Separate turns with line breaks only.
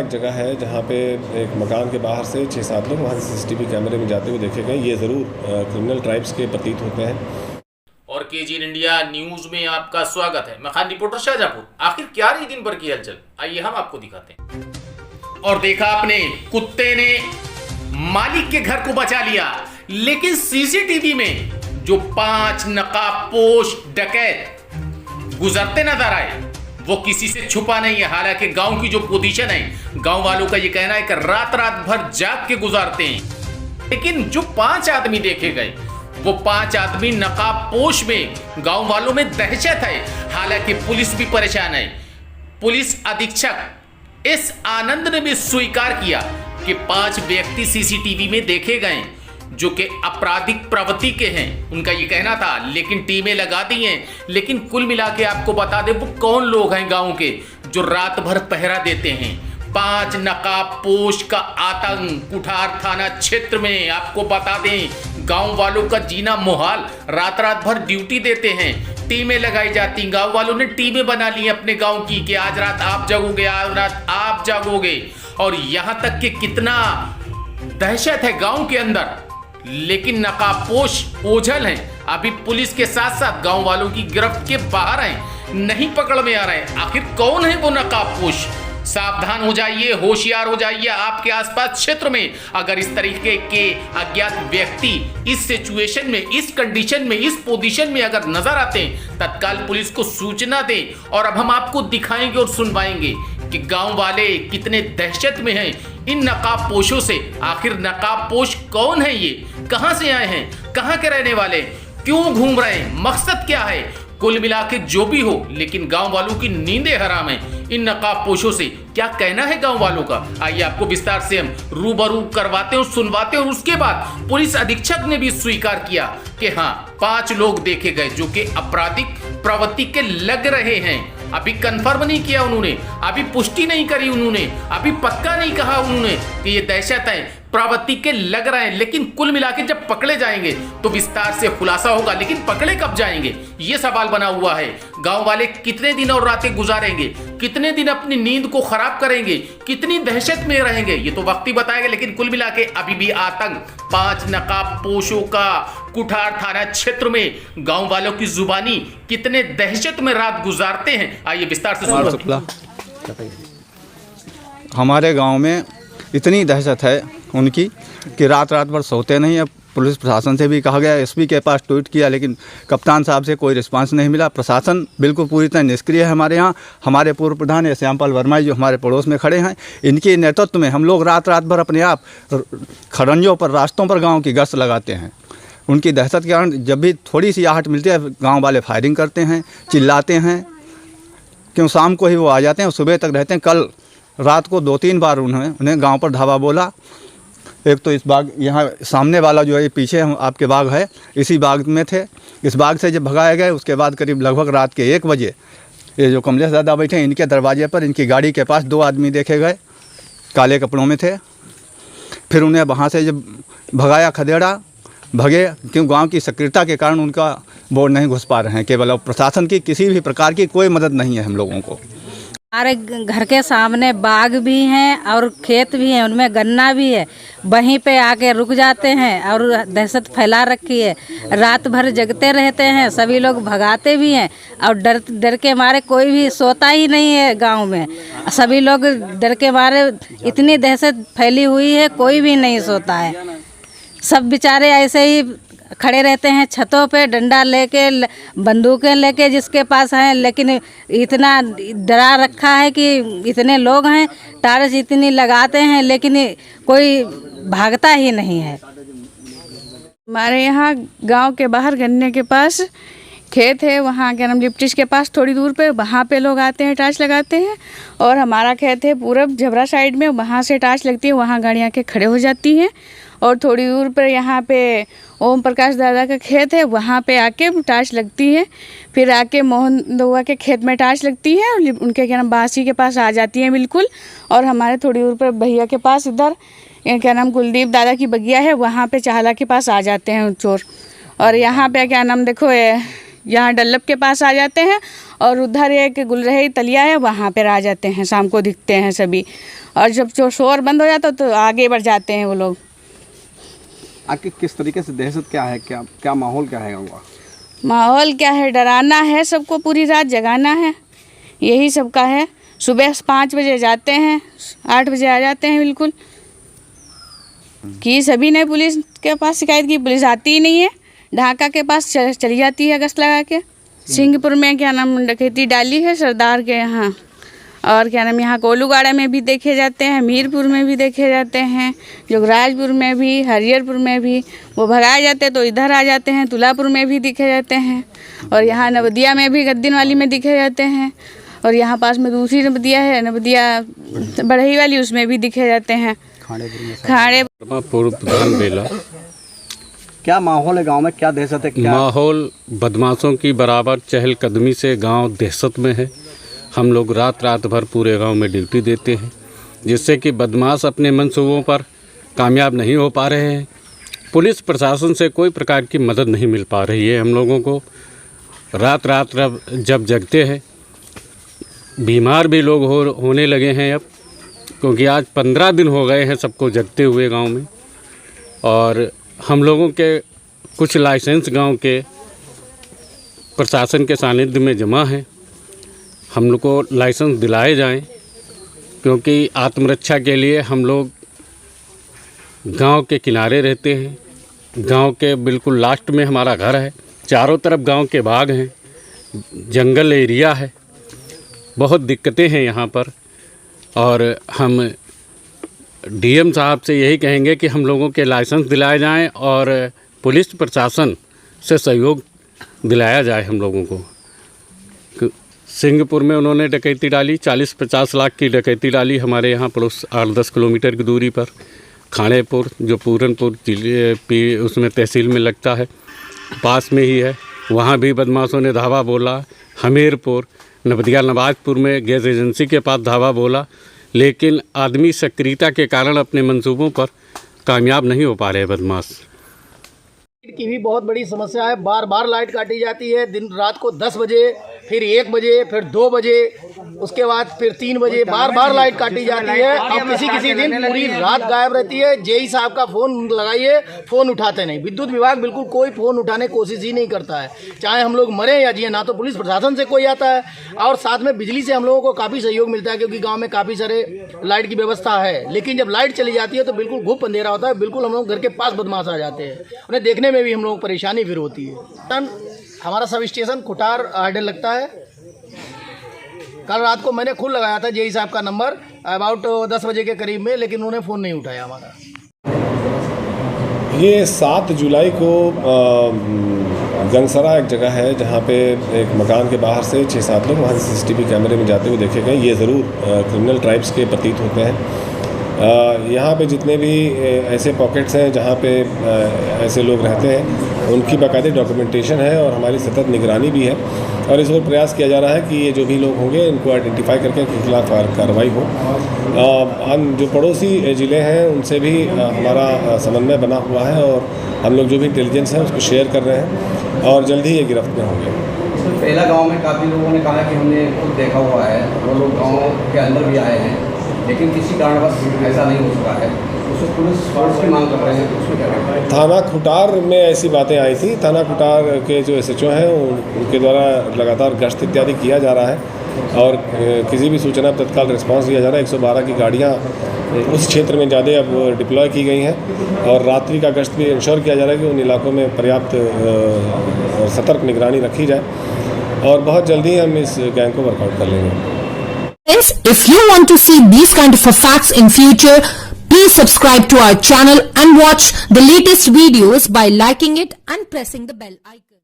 एक जगह है जहाँ पे एक मकान के बाहर से 6-7 लोग वहाँ से CCTV कैमरे में जाते हुए देखे गए। ये ज़रूर क्रिमिनल ट्राइब्स के प्रतीत होते हैं।
और केजीएन इंडिया न्यूज में आपका स्वागत है। मैं खान रिपोर्टर शाहजहांपुर। आखिर क्या रही दिन भर की हलचल, आइए हम आपको दिखाते हैं। और देखा आपने, कुत्ते ने मालिक के घर को बचा लिया, लेकिन सीसीटीवी में जो 5 नकाबपोश डकैत गुजरते नजर आए वो किसी से छुपा नहीं है। हालांकि गांव की जो पोजीशन है, गांव वालों का ये कहना है कि रात रात भर जाग के गुजारते हैं। लेकिन जो 5 आदमी देखे गए वो 5 आदमी नकाबपोश में गांव वालों में दहशत है। हालांकि पुलिस भी परेशान है। पुलिस अधीक्षक एस आनंद ने भी स्वीकार किया कि 5 व्यक्ति सीसीटीवी में देखे गए जो कि आपराधिक प्रवृत्ति के हैं, उनका ये कहना था। लेकिन टीमें लगा दी हैं। लेकिन कुल मिला के आपको बता दें वो कौन लोग हैं गांव के जो रात भर पहरा देते हैं। 5 नकाबपोश का आतंक कुठार थाना क्षेत्र में। आपको बता दें गांव वालों का जीना मुहाल, रात रात भर ड्यूटी देते हैं, टीमें लगाई जाती। गांव वालों ने टीमें बना ली अपने गांव की कि आज रात आप जागोगे, आज रात आप जागोगे। और यहां तक कि कितना दहशत है गांव के अंदर। लेकिन नकाबपोश ओझल हैं, अभी पुलिस के साथ साथ गांव वालों की गिरफ्त के बाहर हैं, नहीं पकड़ में आ रहे हैं। आखिर कौन है वो नकाबपोश? सावधान हो जाइए, होशियार हो जाइए। आपके आसपास क्षेत्र में अगर इस तरीके के अज्ञात व्यक्ति इस सिचुएशन में, इस कंडीशन में, इस पोजीशन में अगर नजर आते हैं, तत्काल पुलिस को सूचना दें। और अब हम आपको दिखाएंगे और सुनवाएंगे कि गांव वाले कितने दहशत में हैं इन नकाबपोशों से। आखिर नकाबपोश कौन है, ये कहां से आए हैं, कहां के रहने वाले, क्यों घूम रहे हैं, मकसद क्या है? कुल मिला के जो भी हो, लेकिन गांव वालों की नींदें हराम है इन नकाबपोशों से। क्या कहना है गांव वालों का, आइए आपको विस्तार से हम रूबरू करवाते हैं और सुनवाते हैं। और उसके बाद पुलिस अधीक्षक ने भी स्वीकार किया कि हाँ 5 लोग देखे गए जो कि आपराधिक प्रवृत्ति के लग रहे हैं। अभी कंफर्म नहीं किया उन्होंने, अभी पुष्टि नहीं करी उन्होंने, अभी पक्का नहीं कहा उन्होंने कि ये दहशत है, प्रवृत्ति के लग रहे हैं। लेकिन कुल मिला के जब पकड़े जाएंगे तो विस्तार से खुलासा होगा। लेकिन पकड़े कब जाएंगे, ये सवाल बना हुआ है। गांव वाले कितने दिन और रातें गुजारेंगे, कितने दिन अपनी नींद को खराब करेंगे, कितनी दहशत में रहेंगे, ये तो वक्त ही बताएगा। लेकिन कुल मिला के अभी भी आतंक 5 नकाबपोशों का कुठार थाना क्षेत्र में गांव वालों की जुबानी कितने दहशत में रात गुजारते हैं, आइए विस्तार से सुनिए।
हमारे गांव में इतनी दहशत है उनकी कि रात रात भर सोते नहीं है। पुलिस प्रशासन से भी कहा गया, एसपी के पास ट्वीट किया, लेकिन कप्तान साहब से कोई रिस्पांस नहीं मिला। प्रशासन बिल्कुल पूरी तरह निष्क्रिय है हमारे यहाँ। हमारे पूर्व प्रधान श्यामपाल वर्मा जो हमारे पड़ोस में खड़े हैं, इनके नेतृत्व में हम लोग रात रात भर अपने आप खड़ंजों पर, रास्तों पर गाँव की गश्त लगाते हैं। उनकी दहशत के कारण जब भी थोड़ी सी आहट मिलती है, गाँव वाले फायरिंग करते हैं, चिल्लाते हैं। क्यों शाम को ही वो आ जाते हैं, सुबह तक रहते हैं। कल रात को 2-3 बार उन्हें गांव पर धावा बोला। एक तो इस बाग, यहाँ सामने वाला जो है पीछे आपके बाग है, इसी बाग में थे। इस बाग से जब भगाए गए उसके बाद करीब लगभग रात के 1 बजे ये जो कमलेश दादा बैठे हैं, इनके दरवाजे पर, इनकी गाड़ी के पास 2 आदमी देखे गए, काले कपड़ों में थे। फिर उन्हें वहाँ से जब भगाया, खदेड़ा, भगे। क्यों गांव की सक्रियता के कारण उनका बोर्ड नहीं घुस पा रहे हैं। केवल अब प्रशासन की किसी भी प्रकार की कोई मदद नहीं है हम लोगों को।
हमारे घर के सामने बाग भी हैं और खेत भी हैं, उनमें गन्ना भी है। वहीं पे आके रुक जाते हैं और दहशत फैला रखी है। रात भर जगते रहते हैं, सभी लोग भगाते भी हैं और डर के मारे कोई भी सोता ही नहीं है गांव में। सभी लोग डर के मारे, इतनी दहशत फैली हुई है, कोई भी नहीं सोता है। सब बेचारे ऐसे ही खड़े रहते हैं छतों पे, डंडा लेके, बंदूकें लेके जिसके पास हैं। लेकिन इतना डरा रखा है कि इतने लोग हैं, टार्च इतनी लगाते हैं, लेकिन कोई भागता ही नहीं है।
हमारे यहाँ गांव के बाहर गन्ने के पास खेत है, वहाँ क्या नाम लिप्टिश के पास थोड़ी दूर पे, वहाँ पे लोग आते हैं, टार्च लगाते हैं। और हमारा खेत है पूरब झबरा साइड में, वहाँ से टार्च लगती है, वहाँ गाड़ियाँ के खड़े हो जाती हैं। और थोड़ी दूर पर यहाँ पे ओम प्रकाश दादा का खेत है, वहाँ पे आके टार्च लगती है। फिर आके मोहन दउआ के खेत में टार्च लगती है और उनके क्या नाम बासी के पास आ जाती है बिल्कुल। और हमारे थोड़ी दूर पर भैया के पास इधर क्या नाम कुलदीप दादा की बगिया है, वहाँ पे चाहला के पास आ जाते हैं चोर। और यहाँ पे क्या नाम देखो, यहाँ डल्लब के पास आ जाते हैं। और उधर एक गुलरही तलिया है, वहाँ पर आ जाते हैं, शाम को दिखते हैं सभी। और जब जो शोर बंद हो जाता तो आगे बढ़ जाते हैं वो लोग।
आखिर किस तरीके से दहशत क्या है, क्या माहौल क्या है गाँव का?
माहौल क्या है, डराना है सबको, पूरी रात जगाना है, यही सबका है। सुबह 5 बजे जाते हैं, 8 बजे आ जाते हैं। बिल्कुल कि सभी ने पुलिस के पास शिकायत की, पुलिस आती ही नहीं है। ढाका के पास चली जाती है गश्त लगा के। सिंहपुर में क्या नाम डकैती डाली है सरदार के यहाँ, और क्या नाम यहाँ कोलूगाड़ा में भी देखे जाते हैं, मीरपुर में भी देखे जाते हैं, जोगराजपुर में भी, हरिहरपुर में भी। वो भगाए जाते तो इधर आ जाते हैं, तुलापुर में भी दिखे जाते हैं, और यहाँ नवदिया में भी गद्दीन वाली में दिखे जाते हैं, और यहाँ पास में दूसरी नवदिया है, नवदिया बढ़ई वाली, उसमें भी दिखे जाते हैं। खाड़े
पूर्व प्रधान बेला।
क्या माहौल है गांव में, क्या दहशत है? क्या
माहौल बदमाशों की बराबर चहलकदमी से गांव दहशत में है। हम लोग रात भर पूरे गांव में ड्यूटी देते हैं, जिससे कि बदमाश अपने मंसूबों पर कामयाब नहीं हो पा रहे हैं। पुलिस प्रशासन से कोई प्रकार की मदद नहीं मिल पा रही है हम लोगों को। रात जब जगते हैं, बीमार भी लोग होने लगे हैं अब, क्योंकि आज 15 दिन हो गए हैं सबको जगते हुए गांव में। और हम लोगों के कुछ लाइसेंस गांव के प्रशासन के सानिध्य में जमा हैं। हम लोग को लाइसेंस दिलाए जाएं, क्योंकि आत्मरक्षा के लिए हम लोग गांव के किनारे रहते हैं। गांव के बिल्कुल लास्ट में हमारा घर है, चारों तरफ गांव के बाग हैं, जंगल एरिया है, बहुत दिक्कतें हैं यहाँ पर। और हम डीएम साहब से यही कहेंगे कि हम लोगों के लाइसेंस दिलाए जाएं और पुलिस प्रशासन से सहयोग दिलाया जाए हम लोगों को। सिंहपुर में उन्होंने डकैती डाली, 40-50 लाख की डकैती डाली हमारे यहाँ पड़ोस 8-10 किलोमीटर की दूरी पर। खानेपुर जो पूरनपुर जिले उसमें तहसील में लगता है, पास में ही है, वहाँ भी बदमाशों ने धावा बोला। हमीरपुर नवदिया नवाजपुर में गैस एजेंसी के पास धावा बोला, लेकिन आदमी सक्रियता के कारण अपने मंसूबों पर कामयाब नहीं हो पा रहे बदमाश।
लाइट की भी बहुत बड़ी समस्या है। बार बार लाइट काटी जाती है, दिन रात को 10 बजे, फिर 1 बजे, फिर 2 बजे, उसके बाद फिर 3 बजे, बार बार लाइट काटी जाती है। अब किसी दिन पूरी रात गायब रहती है। जेई साहब का फ़ोन लगाइए, फ़ोन उठाते नहीं। विद्युत विभाग बिल्कुल कोई फ़ोन उठाने की कोशिश ही नहीं करता है, चाहे हम लोग मरें या जिए। ना तो पुलिस प्रशासन से कोई आता है, और साथ में बिजली से हम लोगों को काफ़ी सहयोग मिलता है, क्योंकि गाँव में काफ़ी सारे लाइट की व्यवस्था है। लेकिन जब लाइट चली जाती है तो बिल्कुल घुप अंधेरा होता है, बिल्कुल हम लोग घर के पास बदमाश आ जाते हैं, उन्हें देखने में भी हम लोग परेशानी फिर होती है। हमारा सब स्टेशन खुटार आर्डर लगता है। कल रात को मैंने खुद लगाया था जेई साहब का नंबर अबाउट 10 बजे के करीब में, लेकिन उन्होंने फ़ोन नहीं उठाया हमारा।
ये 7 जुलाई को गंगसरा एक जगह है जहाँ पे एक मकान के बाहर से 6-7 लोग वहाँ से CCTV कैमरे में जाते हुए देखे गए। ये ज़रूर क्रिमिनल ट्राइब्स के प्रतीत होते हैं। यहाँ पे जितने भी ऐसे पॉकेट्स हैं जहाँ पे ऐसे लोग रहते हैं, उनकी बाकायदे डॉक्यूमेंटेशन है और हमारी सतत निगरानी भी है। और इस वक्त प्रयास किया जा रहा है कि ये जो भी लोग होंगे इनको आइडेंटिफाई करके इनके खिलाफ कार्रवाई हो। हम जो पड़ोसी ज़िले हैं उनसे भी हमारा समन्वय बना हुआ है, और हम लोग जो भी इंटेलिजेंस है उसको शेयर कर रहे हैं, और जल्द ही ये गिरफ्त में होंगे।
पहला गांव में काफ़ी लोगों ने कहा कि हमने खुद देखा हुआ है, वो लोग गांव के अंदर भी आए हैं, लेकिन किसी कारणवश ऐसा नहीं हो सका है। उसको पुलिस फोर्स की मांग कर रहे हैं, तो उसमें क्या करें?
थाना खुटार में ऐसी बातें आई थी। थाना खुटार के जो SHO हैं उनके द्वारा लगातार गश्त इत्यादि किया जा रहा है, और किसी भी सूचना पर तत्काल रिस्पांस दिया जा रहा है। 112 की गाड़ियाँ उस क्षेत्र में ज़्यादा अब डिप्लॉय की गई हैं, और रात्रि का गश्त भी इंश्योर किया जा रहा है कि उन इलाकों में पर्याप्त और सतर्क निगरानी रखी जाए, और बहुत जल्दी हम इस गैंग को वर्कआउट कर लेंगे।
Friends, if you want to see these kind of facts in future, please subscribe to our channel and watch the latest videos by liking it and pressing the bell icon.